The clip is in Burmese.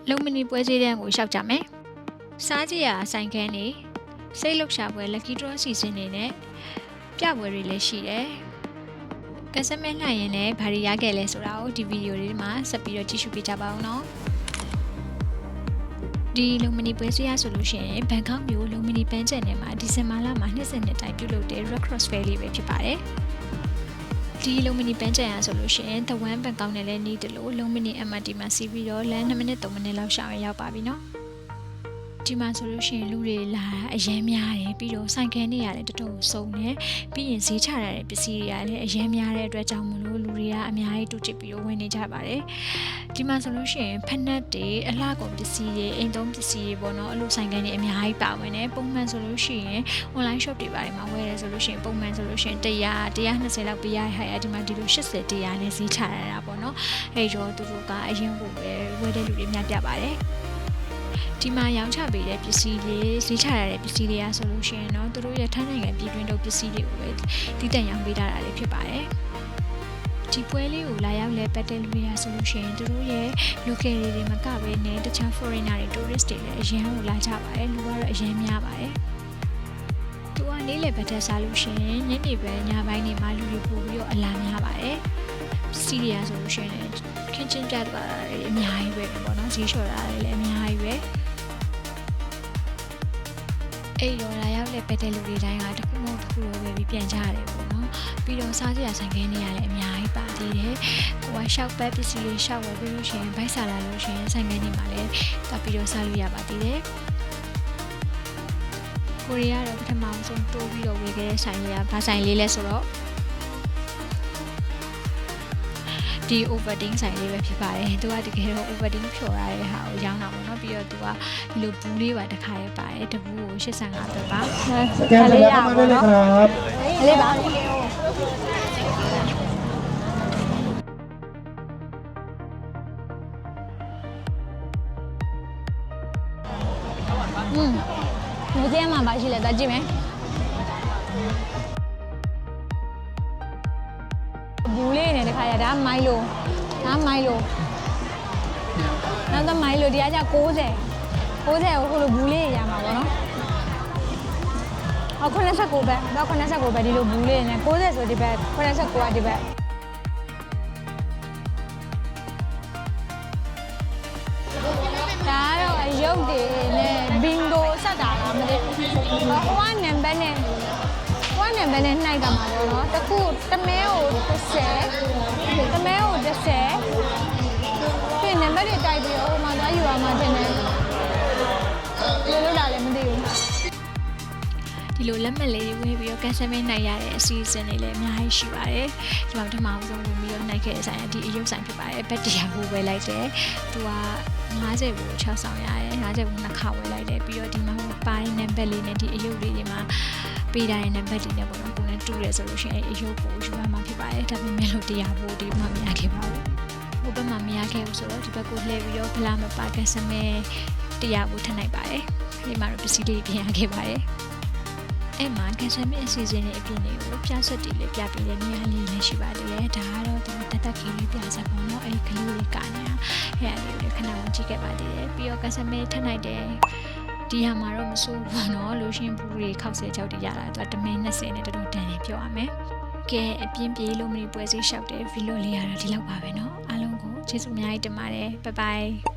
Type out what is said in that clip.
လုံမနီပွဲစည်းတဲ့ကိုရှောက်ကြမယ်စားကြည့်ရဆိုင်ခန်းနေစိတ်လှုပ်ရှားပွဲ lucky draw စီစဉ်နေနဲ့ပြပွဲတွေလည်းရှိတယ်ကစမဲနိုင်ရင်လည်းဘာတွေရခဲ့လဲဆိုတာကိုဒီဗီဒီယိုလေးမှာဆက်ပြီးတော့ကြည့်ရှုပေးကြပါဦးနော်ဒီလုံမနီပွဲစည်းရဆိုလို့ရှိရင်ဘန်ကောက်မြို့လုံမနီပန်းချန်ထဲမှာဒီဇင်ဘာလမှာနှစ်စဉ်နှစ်တိုင်းပြုလုပ်တဲ့ Red Cross Fair လေးပဲဖြစ်ပါတယ်ဒီလုံမနီပန်းချန်ရဆိုလို့ရှိရင်တဝမ်းဘန်ကောက်နဲ့လည်းနေတယ်လို့လုံမနီ MRT မှာစီးပြီးတော့လမ်း2မိနစ်3မိနစ်လောက်ရှောင်ရောက်ပါပြီနော်ဒီမှာဆိုလို့ရှိရင်လူတွေလာအရင်များတယ်ပြီးတော့ဆိုင်ခန်းတွေရတယ်တော်တော်စုံတယ်ပြီးရင်ဈေးချရတဲ့ပစ္စည်းတွေကလည်းအရင်များတဲ့အတွက်ကြောင့်မလို့လူတွေကအများကြီးတူချစ်ပြီးတော့ဝင်နေကြပါတယ်ဒီမှာဆိုလို့ရှိရင်ဖက်နက်တွေအလှကုန်ပစ္စည်းတွေအိမ်သုံးပစ္စည်းတွေပေါ့နော်အဲ့လိုဆိုင်ခန်းတွေအများကြီးပါဝင်တယ်ပုံမှန်ဆိုလို့ရှိရင် online shop တွေပါတယ်မှာဝယ်ရဲဆိုလို့ရှိရင်ပုံမှန်ဆိုလို့ရှိရင်120လောက်ပေးရတဲ့ဟာရဒီမှာဒီလို80 100နဲ့ဈေးချရတာပေါ့နော်အဲ့တော့သူတို့ကအရင်ကပဲဝယ်တဲ့လူတွေများပြပါတယ်ဒီမှာရောင်းချပေးတဲ့ပစ္စည်းတွေဈေးချရတဲ့ပစ္စည်းတွေကဆိုလို့ရှိရင်တော့သူတို့ရဲ့ထိုင်းနိုင်ငံပြည်တွင်းတို့ပစ္စည်းတွေကိုပဲတည်တံ့ရောင်းပေးထားတာလေးဖြစ်ပါတယ်ဒီပွဲလေးကိုလာရောက်လဲပတ်တဲ့လူတွေကဆိုလို့ရှိရင်သူတို့ရဲ့ local တွေမကဘဲနဲ့တခြား foreigner တွေ tourist တွေလည်းအရင်ကိုလာကြပါတယ်လူကတော့အရင်များပါတယ်သူကနေ့လည်ပတ်တဲ့စားလို့ရှိရင်ညနေပဲညပိုင်းနေမှလူတွေပို့ပြီးတော့အလာများပါတယ်စီးရီယာဆိုလို့ရှိရင်ခင်းချင်းကြတာအများကြီးပဲပေါ့နော်ဈေးလျှော်တာလည်းအများကြီးပဲအဲ့တော့လာရောက်လက်ပတ်တဲ့လူတွေတိုင်းကတစ်ခုမှတစ်ခုလိုပဲပြီးပြန်ကြရတယ်ပေါ့နော်ပြီးတော့စားစရာဆိုင်ခန်းတွေလည်းအများကြီးပါသေးတယ်ကိုကရှောက်ပတ်ပစ္စည်းလေးရှောက်ဝယ်ပြီးလို့ရှိရင်ဘိုက်ဆာလာလို့ရှိရင်ဆိုင်ခန်းတွေမှာလည်းတက်ပြီးတော့စားလို့ရပါသေးတယ်ကိုရီးယားတော့ပထမဆုံးတိုးပြီးတော့ဝယ်ခဲ့တဲ့ဆိုင်လေးကဘာဆိုင်လေးလဲဆိုတော့ဒီ overding ဆိုင်လေးပဲဖြစ်ပါတယ်သူကတကယ်တော့ overding ဖြော်ရတဲ့ဟာကိုရောင်းတာပေါ့နော်ပြီးတော့သူကဒီလိုဘူးလေးပါတစ်ခါရပါတယ်တဘူးကို85ပဲပါစကန်လေးရပါမယ်ครับလေးပါဒီထဲမှာပါရှိလဲကြည့်မယ်ဘူးလေးနဲ့တခါရဒါမိုင်းလိုနောက်တော့မိုင်းလိုဒီကကြ90ကိုဟိုလိုဘူးလေးရမှာပေါ့နော်89ပဲတော့89ပဲဒီလိုဘူးလေးနဲ့90ဆိုဒီဘက်89ကဒီဘက်ဒါတော့အယုတ်တွေနဲ့ဘင်ဂိုဆက်တာလားမသိဘူးဟိုကနံပါတ်နဲ့နှိုက်တာမှာပေါ့နော်တခုတမဲကို30တမဲကို30ပြင်နံပါတ်တွေတိုက်ပြီးတော့ဟိုမှာသွားယူရမှာတင်တယ်လို့လို့လာလည်းမသိဘူးဒီလိုလက်မှတ်လေးတွေဝယ်ပြီးတော့ကန်ဆယ်မင်းနိုင်ရတဲ့အစီအစဉ်တွေလည်းအများကြီးရှိပါတယ်ဒီမှာပထမဆုံးဝင်ပြီးတော့နိုင်ခဲ့တဲ့ဆိုင်ကဒီအယုတ်ဆိုင်ဖြစ်ပါတယ်ဘက်တရားကိုဝယ်လိုက်တယ်သူက50ကို6ဆောင်ရတယ်50ကို2ခါဝယ်လိုက်တယ်ပြီးတော့ဒီမှာပိုင်းနံပါတ်လေးနဲ့ဒီအယုတ်လေးတွေမှာပေးတိုင်းနံပါတ်တွေနဲ့ပေါ့နော်ကိုယ်နဲ့တူတယ်ဆိုလို့ရှိရင်အယုတ်ကိုယူရမှာဖြစ်ပါတယ်ဒါပေမဲ့လို့တရားဖို့ဒီမှမရခဲ့ပါဘူးဟိုဘက်မှာမရခဲ့ဘူးဆိုတော့ဒီဘက်ကိုလှည့်ပြီးတော့ဖလားမပါကန်ဆယ်မဲတရားကိုထပ်နိုင်ပါတယ်ဒီမှာတော့ပစ္စည်းလေးပြင်ရခဲ့ပါတယ်အဲ့မှာကန်ဆယ်မဲအစီအစဉ်တွေအပြင်တွေကိုပြဆက်တီလေးပြပေးတဲ့နေရာလေးလည်းရှိပါသေးတယ်ဒါကတော့ဒီတက်ခင်းလေးပြဆက်ပေါ့နော်အဲ့ကလေးလေးကနေတာအဲ့အလေးလေးခဏဝင်ကြည့်ခဲ့ပါသေးတယ်ပြီးတော့ကန်ဆယ်မဲထပ်နိုင်တယ်ဒီဟာမှာတော့မစိုးဘူးเนาะလိုရှင်ဘူးတွေခောက်ဆဲကြောက်တွေရတာသူကတမင်း20နဲ့တော်တော်တန်နေပြောရမယ်ကဲအပြင်းပြေးလို့မနေပွဲစည်းလျှောက်တယ်ဗီလိုလေးရတာဒီလောက်ပါပဲเนาะအားလုံးကိုကျေးဇူးအများကြီးတင်ပါတယ်ဘိုင်ဘိုင်